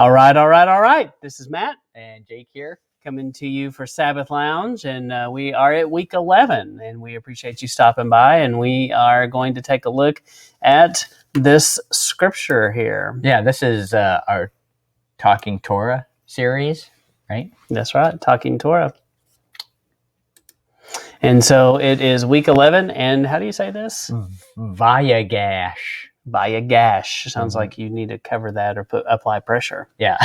All right. This is Matt And Jake here. coming to you for Sabbath Lounge, and we are at week 11, and we appreciate you stopping by, and we are going to take a look at this scripture here. Yeah, this is our Talking Torah series, right? That's right, Talking Torah. And so it is week 11, and how do you say this? Vayagash. Vayagash. Sounds like you need to cover that or apply pressure. Yeah.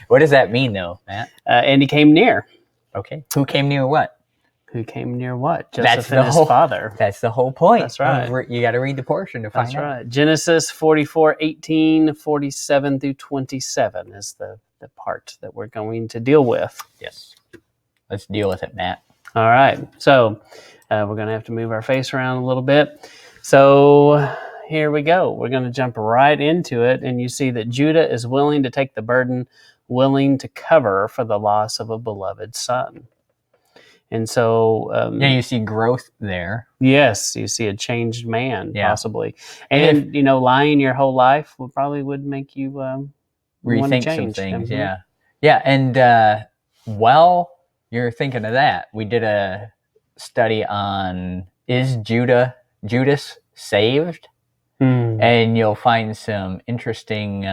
What does that mean, though, Matt? And he came near. Okay. Who came near what? Who came near what? That's Joseph and his father. That's the whole point. That's right. You got to read the portion to find out. That's right. Genesis 44:18, 47 through 27 is the part that we're going to deal with. Yes. Let's deal with it, Matt. All right. So we're going to have to move our face around a little bit. So here we go. We're going to jump right into it. And you see that Judah is willing to take the burden, willing to cover for the loss of a beloved son. And so... you see growth there. Yes, you see a changed man, possibly. And, if, lying your whole life would make you rethink change. some things, Mm-hmm. Yeah, and while you're thinking of that, we did a study on, is Judas saved? And you'll find some interesting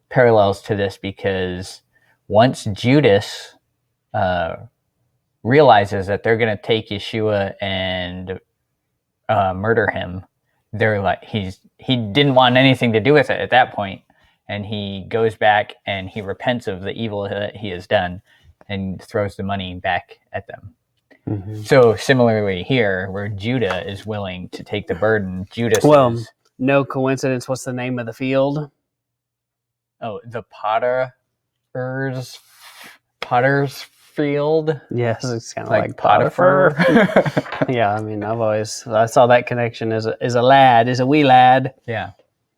parallels to this, because once Judas... realizes that they're going to take Yeshua and murder him, they're like, he didn't want anything to do with it at that point, and he goes back and he repents of the evil that he has done and throws the money back at them. Mm-hmm. So similarly here, where Judah is willing to take the burden, Judas is... No coincidence. What's the name of the field? Oh, the Potter's Field. Yes, it's kind of like Potiphar. Yeah, I mean, I saw that connection as a wee lad. Yeah.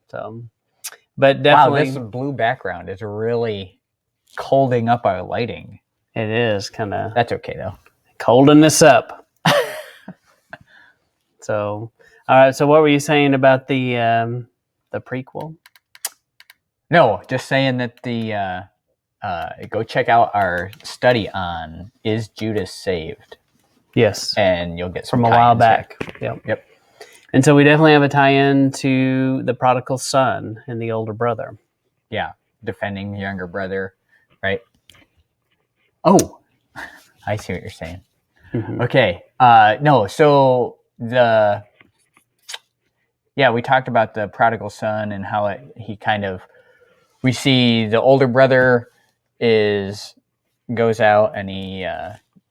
So, but definitely, wow, this blue background is really holding up our lighting. It is kind of. That's okay though. Holding this up. So, all right. So, what were you saying about the prequel? No, just saying that the. Go check out our study on, is Judas saved? Yes. And you'll get some from a while back. Yep. And so we definitely have a tie-in to the prodigal son and the older brother. Yeah, defending the younger brother, right? Oh, I see what you're saying. Mm-hmm. Okay. So we talked about the prodigal son and how we see the older brother goes out and he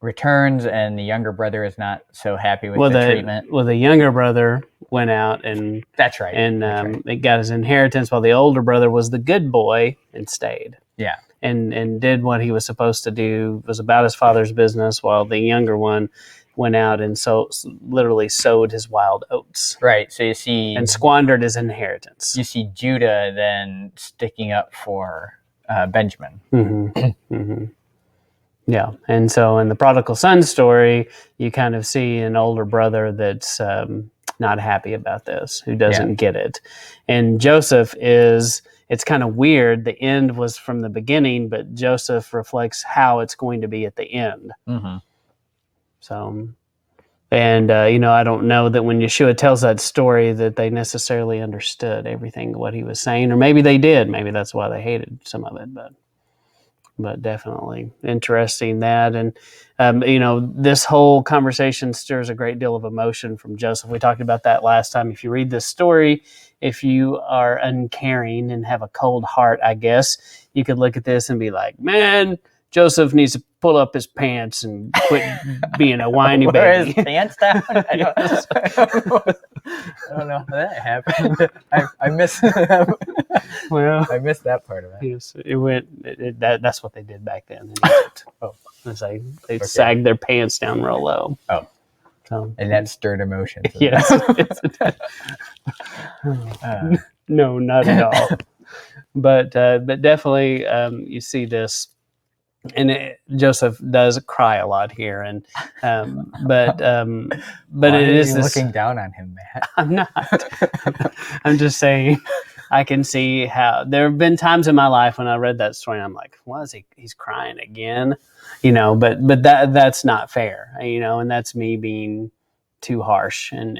returns, and the younger brother is not so happy with the treatment. Well, the younger brother went out and that's right, and it got his inheritance, while the older brother was the good boy and stayed. Yeah, and did what he was supposed to do, was about his father's business, while the younger one went out and literally sowed his wild oats. Right. So you see, and squandered his inheritance. You see Judah then sticking up for Benjamin. Mm-hmm. Mm-hmm. Yeah, and so in the prodigal son story, you kind of see an older brother that's not happy about this, who doesn't get it. And Joseph it's kind of weird. The end was from the beginning, but Joseph reflects how it's going to be at the end. Mm-hmm. So, and, I don't know that when Yeshua tells that story that they necessarily understood everything what he was saying, or maybe they did. Maybe that's why they hated some of it, but definitely interesting that. And, this whole conversation stirs a great deal of emotion from Joseph. We talked about that last time. If you read this story, if you are uncaring and have a cold heart, I guess, you could look at this and be like, man, Joseph needs to pull up his pants and quit being a whiny baby. Wear his pants down? I don't know how that happened. I missed I missed that part of it. Yes, that's what they did back then in Egypt. They sagged their pants down real low. Oh. So, and that stirred emotions. Yes. No, not at all. But definitely you see this. And Joseph does cry a lot here, and but Why it is looking down on him, Matt? I'm not. I'm just saying I can see how there have been times in my life when I read that story and I'm like, "Why is he's crying again?" But that's not fair, and that's me being too harsh, and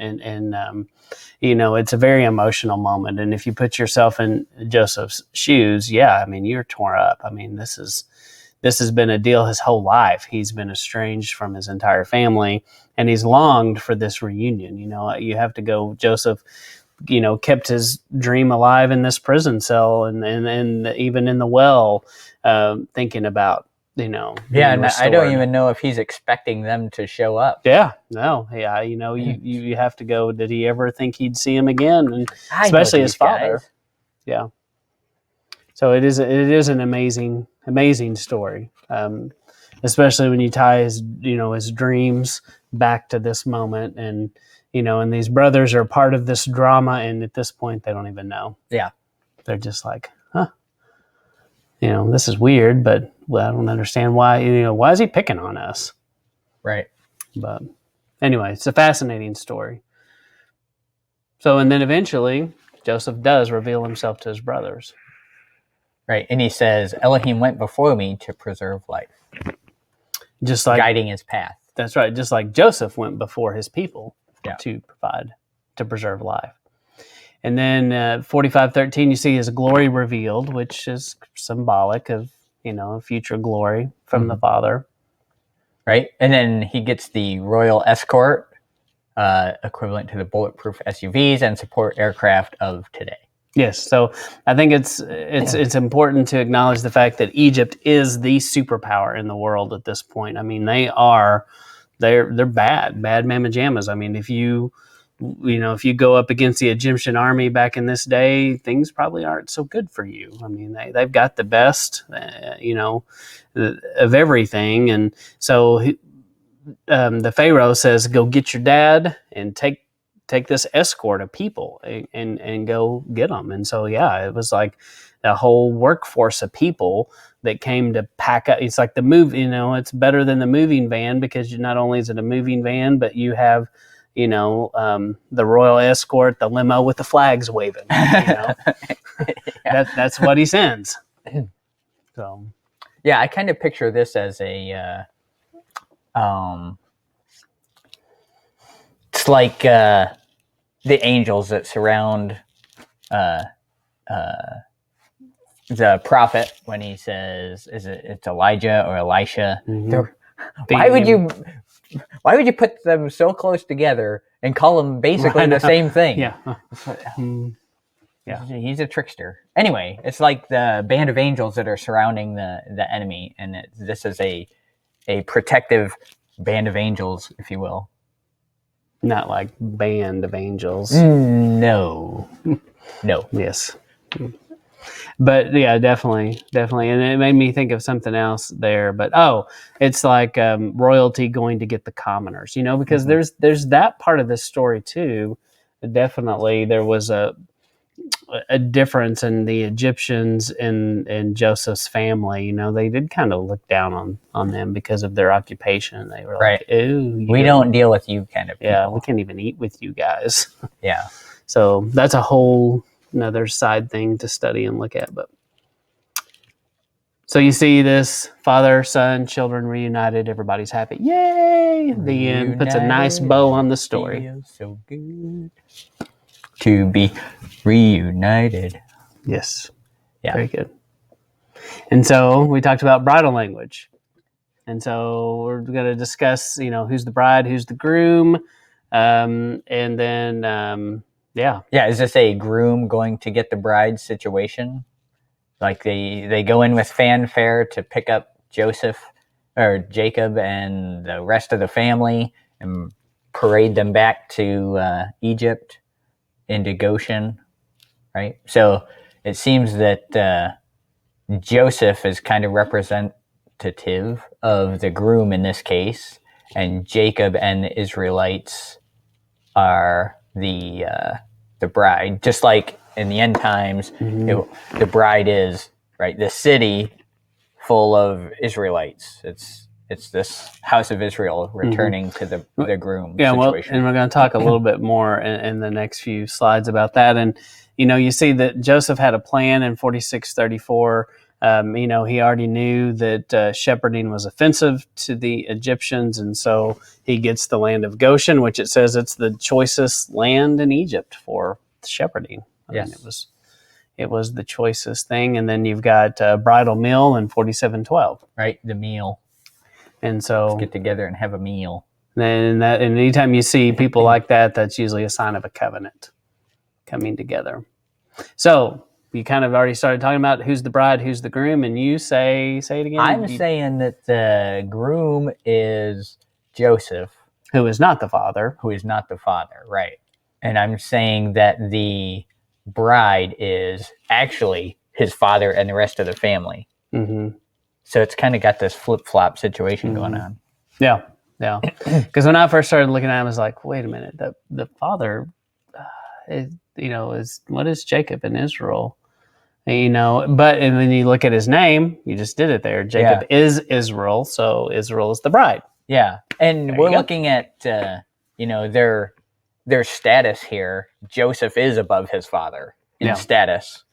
it's a very emotional moment. And if you put yourself in Joseph's shoes, yeah, I mean, you're torn up. I mean, this has been a deal his whole life. He's been estranged from his entire family, and he's longed for this reunion. You have to go, Joseph, kept his dream alive in this prison cell and even in the well, thinking about, Yeah, and I don't even know if he's expecting them to show up. Yeah, no, yeah, you have to go. Did he ever think he'd see him again? And especially his father. Guys. Yeah. So it is an amazing story, especially when you tie his dreams back to this moment, and these brothers are part of this drama, and at this point they don't even know. Yeah, they're just like, huh, this is weird, but I don't understand why. Why is he picking on us? Right. But anyway, it's a fascinating story. So, and then eventually Joseph does reveal himself to his brothers. Right, and he says, Elohim went before me to preserve life. Just like guiding his path. That's right. Just like Joseph went before his people to preserve life. And then 45:13, you see his glory revealed, which is symbolic of, future glory from the Father. Right, and then he gets the royal escort, equivalent to the bulletproof SUVs and support aircraft of today. Yes, so I think it's important to acknowledge the fact that Egypt is the superpower in the world at this point. I mean, they're bad mamma jammas. I mean, if you go up against the Egyptian army back in this day, things probably aren't so good for you. I mean, they've got the best, of everything, and so the Pharaoh says, "Go get your dad and take this escort of people and go get them." And so, yeah, it was like a whole workforce of people that came to pack up. It's like the move, it's better than the moving van, because not only is it a moving van, but you have, the royal escort, the limo with the flags waving, yeah. That's what he sends. So, yeah, I kind of picture this as a, it's like, the angels that surround the prophet when he says, it's Elijah or Elisha? Mm-hmm. Why would you put them so close together and call them basically the same thing? Yeah. Yeah. He's a trickster. Anyway, it's like the band of angels that are surrounding the enemy, and this is a protective band of angels, if you will. Not like band of angels. No. Yes. But yeah, definitely. And it made me think of something else there. But it's like royalty going to get the commoners, because there's that part of this story too. Definitely there was a difference in the Egyptians and Joseph's family. They did kind of look down on them because of their occupation. They were like, "Ooh, we don't deal with you," kind of people. Yeah, we can't even eat with you guys. Yeah. So that's a whole another side thing to study and look at. But so you see this father, son, children reunited. Everybody's happy. Yay! The end puts a nice bow on the story. Feels so good to be reunited. Yes. Yeah. Very good. And so we talked about bridal language. And so we're going to discuss, who's the bride, who's the groom. And then, yeah. Is this a groom going to get the bride situation? Like they go in with fanfare to pick up Joseph or Jacob and the rest of the family and parade them back to Egypt into Goshen, right? So it seems that Joseph is kind of representative of the groom in this case, and Jacob and the Israelites are the bride. Just like in the end times, the bride is, right, the city full of Israelites. It's this house of Israel returning to the groom situation. Well, and we're going to talk a little bit more in the next few slides about that. you see that Joseph had a plan in 46:34. He already knew that shepherding was offensive to the Egyptians, and so he gets the land of Goshen, which it says it's the choicest land in Egypt for shepherding. I mean, it was the choicest thing. And then you've got bridal meal in 47:12. Right, the meal. And so let's get together and have a meal. And anytime you see people like that, that's usually a sign of a covenant coming together. So you kind of already started talking about who's the bride, who's the groom, and you say it again. I'm saying that the groom is Joseph, who is not the father. Right. And I'm saying that the bride is actually his father and the rest of the family. Mm-hmm. So it's kind of got this flip-flop situation going on. Yeah. Because when I first started looking at him, I was like, wait a minute, the father, is what is Jacob in Israel? But and then you look at his name, you just did it there. Jacob is Israel, so Israel is the bride. Yeah, and we're looking at their status here. Joseph is above his father in status,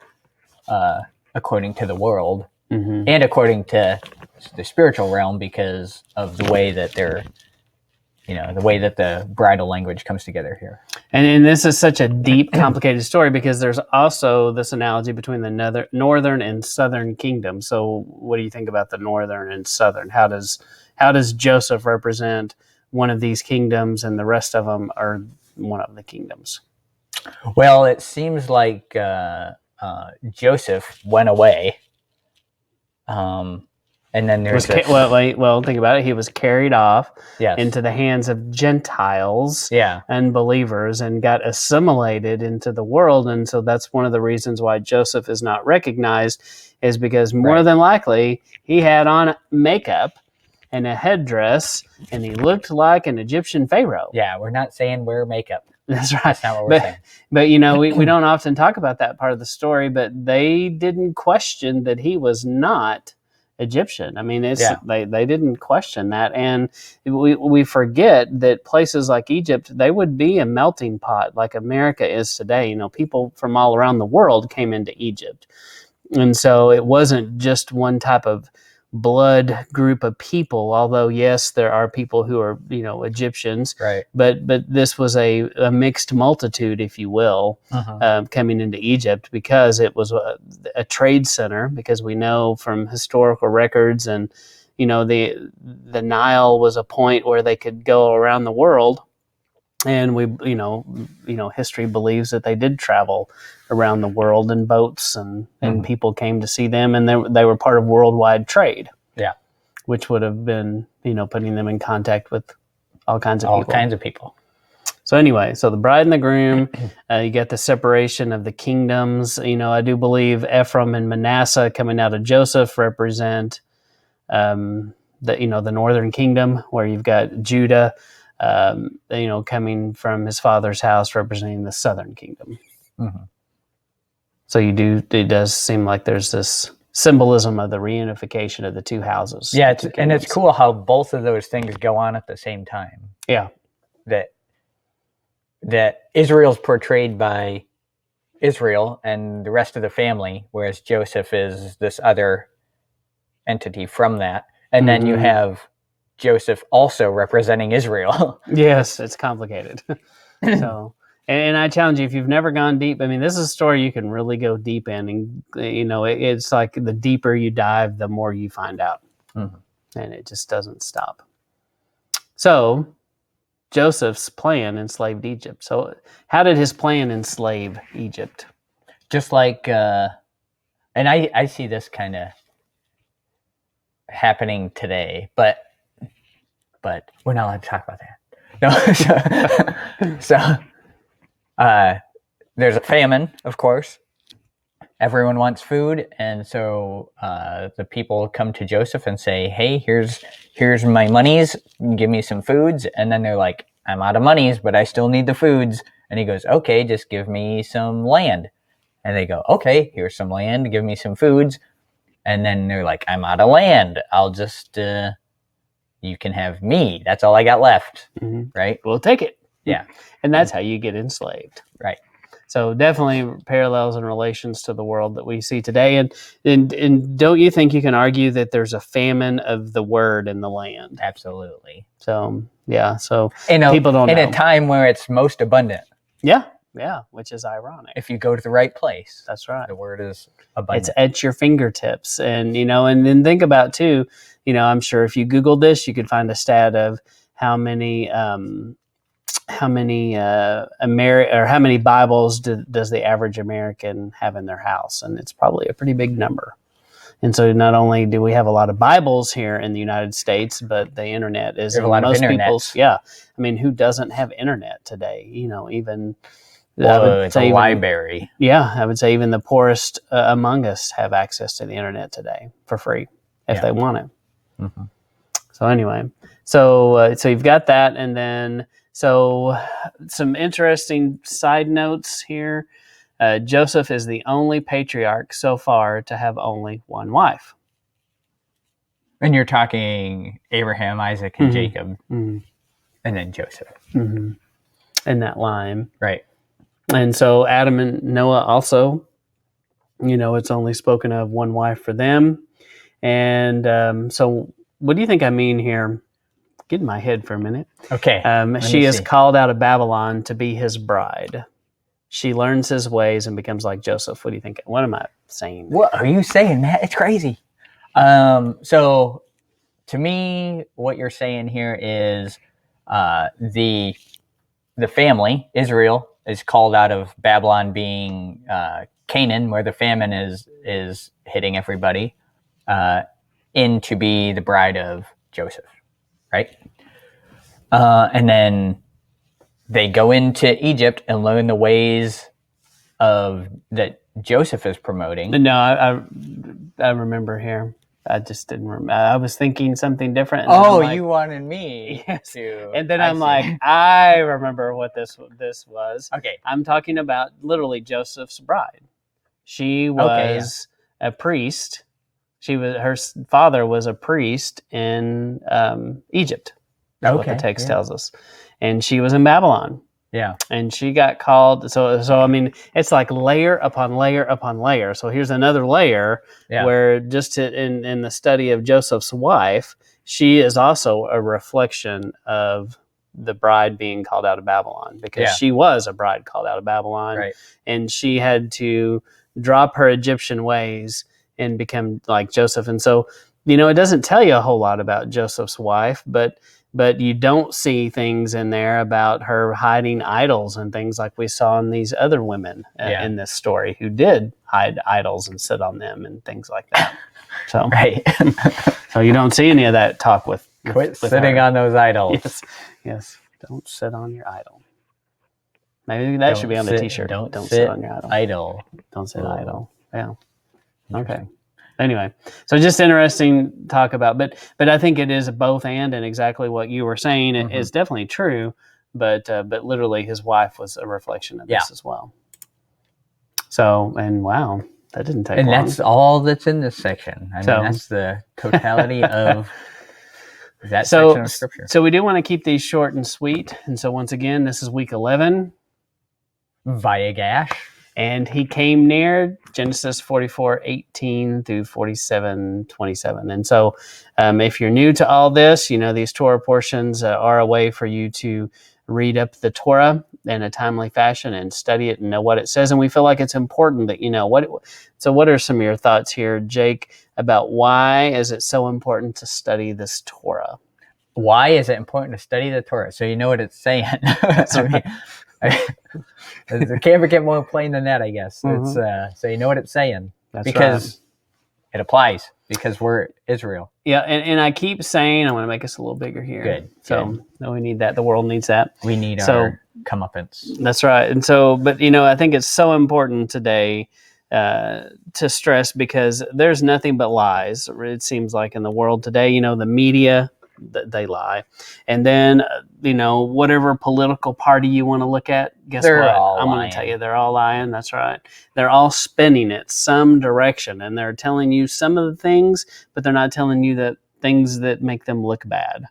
according to the world, and according to the spiritual realm, because of the way that the way that the bridal language comes together here. And this is such a deep, complicated story, because there's also this analogy between the northern and southern kingdom. So what do you think about the northern and southern? How does Joseph represent one of these kingdoms, and the rest of them are one of the kingdoms? Well, it seems like Joseph went away. And then there's think about it. He was carried off into the hands of Gentiles, unbelievers, and got assimilated into the world. And so that's one of the reasons why Joseph is not recognized, is because more than likely he had on makeup and a headdress, and he looked like an Egyptian pharaoh. Yeah, we're not saying wear makeup. That's right. That's not what we're saying. But we don't often talk about that part of the story, but they didn't question that he was not Egyptian. I mean, they didn't question that, and we forget that places like Egypt, they would be a melting pot like America is today. People from all around the world came into Egypt, and so it wasn't just one type of blood group of people. Although yes, there are people who are Egyptians, right? But this was a mixed multitude, if you will, coming into Egypt, because it was a trade center. Because we know from historical records, and the Nile was a point where they could go around the world, and we history believes that they did travel around the world in boats, and people came to see them, and they were part of worldwide trade. Yeah, which would have been putting them in contact with all kinds of people. So anyway, so the bride and the groom, you get the separation of the kingdoms. I do believe Ephraim and Manasseh coming out of Joseph represent the northern kingdom, where you've got Judah coming from his father's house, representing the southern kingdom. So it does seem like there's this symbolism of the reunification of the two houses. Yeah, it's cool how both of those things go on at the same time. Yeah. That Israel's portrayed by Israel and the rest of the family, whereas Joseph is this other entity from that. And then you have Joseph also representing Israel. Yes, it's complicated. So, and I challenge you, if you've never gone deep, I mean, this is a story you can really go deep in, and it's like the deeper you dive, the more you find out, and it just doesn't stop. So Joseph's plan enslaved Egypt. So how did his plan enslave Egypt? Just like, and I see this kind of happening today, but we're not allowed to talk about that. No. So there's a famine, of course. Everyone wants food, and so the people come to Joseph and say, "Hey, here's my monies. Give me some foods." And then they're like, "I'm out of monies, but I still need the foods." And he goes, "Okay, just give me some land." And they go, "Okay, here's some land. Give me some foods." And then they're like, "I'm out of land. I'll just you can have me. That's all I got left." Right? We'll take it. Yeah. And that's how you get enslaved. Right. So definitely parallels and relations to the world that we see today. And don't you think you can argue that there's a famine of the word in the land? Absolutely. So yeah, so people don't know. In a time where it's most abundant. Yeah, which is ironic. If you go to the right place. That's right. The word is abundant. It's at your fingertips. And, and then think about too, I'm sure if you Googled this, you could find a stat of how many Bibles does the average American have in their house? And it's probably a pretty big number. And so not only do we have a lot of Bibles here in the United States, but the internet is in most people's. Yeah. I mean, who doesn't have internet today? Even it's a library. Yeah. I would say even the poorest among us have access to the internet today for free if they want it. Mm-hmm. So anyway, so you've got that. And then, so some interesting side notes here. Joseph is the only patriarch so far to have only one wife. And you're talking Abraham, Isaac, and Jacob, and then Joseph. In that line. Right. And so Adam and Noah also, it's only spoken of one wife for them. And so what do you think I mean here? Get in my head for a minute. Okay. She is called out of Babylon to be his bride. She learns his ways and becomes like Joseph. What do you think? What am I saying? What are you saying, Matt? It's crazy. So to me, what you're saying here is the family, Israel, is called out of Babylon, being Canaan, where the famine is hitting everybody, in to be the bride of Joseph, right? And then they go into Egypt and learn the ways of that Joseph is promoting. No, I remember here. I just didn't remember. I was thinking something different. You wanted me to. And then I remember what this was. Okay. I'm talking about literally Joseph's bride. She was a priest. Her father was a priest in Egypt. That's what the text tells us. And she was in Babylon. Yeah. And she got called. So I mean, it's like layer upon layer upon layer. So here's another layer where just in the study of Joseph's wife, she is also a reflection of the bride being called out of Babylon, because she was a bride called out of Babylon. Right. And she had to drop her Egyptian ways and become like Joseph. And so, it doesn't tell you a whole lot about Joseph's wife, but you don't see things in there about her hiding idols and things like we saw in these other women in this story who did hide idols and sit on them and things like that. So, right. So you don't see any of that talk with Quit sitting her on those idols. Yes. Don't sit on your idol. Maybe that should be on the t-shirt. Don't sit on your idol. Don't sit idle. Yeah. Okay. Anyway, so just interesting talk about, but I think it is both and exactly what you were saying is definitely true, but literally his wife was a reflection of this as well. So, and wow, that didn't take long. And that's all that's in this section. I mean, that's the totality of that section of Scripture. So we do want to keep these short and sweet. And so once again, this is week 11. Vayagash. And he came near, Genesis 44:18 through 47:27. And so if you're new to all this, these Torah portions are a way for you to read up the Torah in a timely fashion and study it and know what it says. And we feel like it's important that you know what. So what are some of your thoughts here, Jake, about why is it so important to study this Torah? Why is it important to study the Torah? So you know what it's saying. It can't get more plain than that, I guess. It's so you know what it's saying. That's because it applies, because we're Israel. Yeah, and I keep saying, I want to make us a little bigger here. Good. So no, we need that. The world needs that. We need our comeuppance. That's right. And so, but I think it's so important today to stress, because there's nothing but lies. It seems like in the world today, the media, they lie. And then, whatever political party you want to look at, guess what? I'm going to tell you, they're all lying. That's right. They're all spinning it some direction, and they're telling you some of the things, but they're not telling you the things that make them look bad.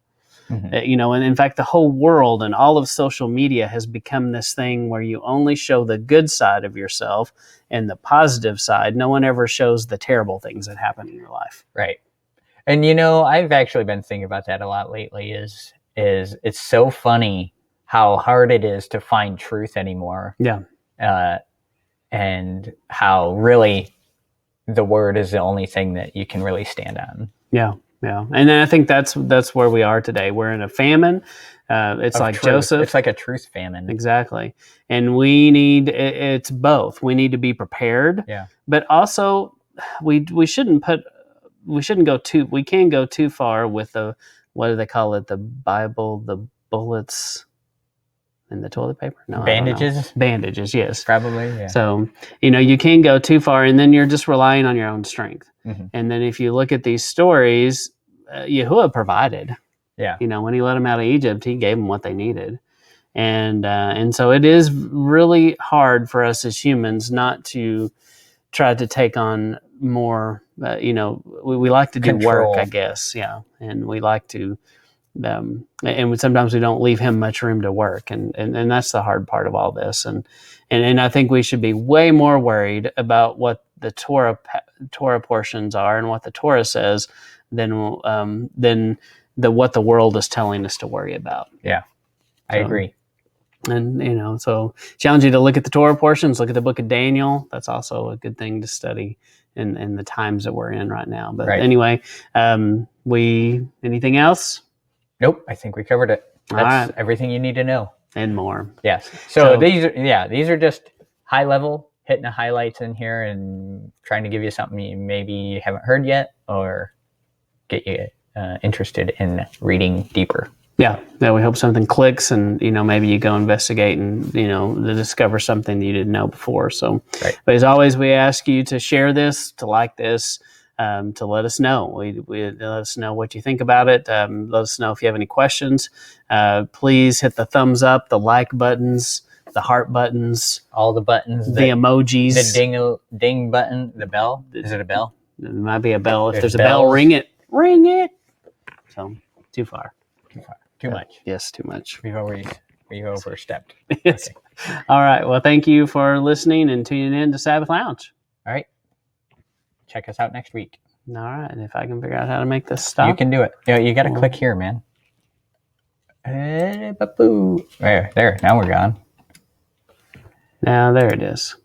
And in fact, the whole world and all of social media has become this thing where you only show the good side of yourself and the positive side. No one ever shows the terrible things that happen in your life. Right. And I've actually been thinking about that a lot lately. Is it's so funny how hard it is to find truth anymore. Yeah. And how really the word is the only thing that you can really stand on. Yeah. Yeah. And then I think that's where we are today. We're in a famine. It's like truth. Joseph. It's like a truth famine. Exactly. And we need, it's both. We need to be prepared. Yeah. But also we can go too far with what do they call it? The Bible, the bullets in the toilet paper? No, bandages. Bandages, yes. Probably, yeah. So, you can't go too far, and then you're just relying on your own strength. Mm-hmm. And then if you look at these stories, Yahuwah provided. Yeah. When he let them out of Egypt, he gave them what they needed. And so it is really hard for us as humans not to try to take on more, we like to do Control. work, I guess. Yeah. And we like to, and sometimes we don't leave him much room to work. And that's the hard part of all this. And I think we should be way more worried about what the Torah portions are and what the Torah says than what the world is telling us to worry about. Yeah, I agree. And, so challenge you to look at the Torah portions, look at the book of Daniel. That's also a good thing to study in the times that we're in right now. But anyway, anything else? Nope. I think we covered it. That's everything you need to know. And more. Yes. So these are just high level, hitting the highlights in here and trying to give you something you maybe haven't heard yet or get you interested in reading deeper. Yeah, we hope something clicks and, maybe you go investigate and, to discover something that you didn't know before. So, But as always, we ask you to share this, to like this, to let us know. We let us know what you think about it. Let us know if you have any questions. Please hit the thumbs up, the like buttons, the heart buttons. All the buttons. The emojis. The ding button, the bell. Is it a bell? It might be a bell. If there's a bell, ring it. Ring it. So, too far. Too much. Yes, too much. We've overstepped. Yes. Okay. All right. Well, thank you for listening and tuning in to Sabbath Lounge. All right. Check us out next week. All right. And if I can figure out how to make this stop. You can do it. You got to click here, man. There. Now we're gone. Now there it is.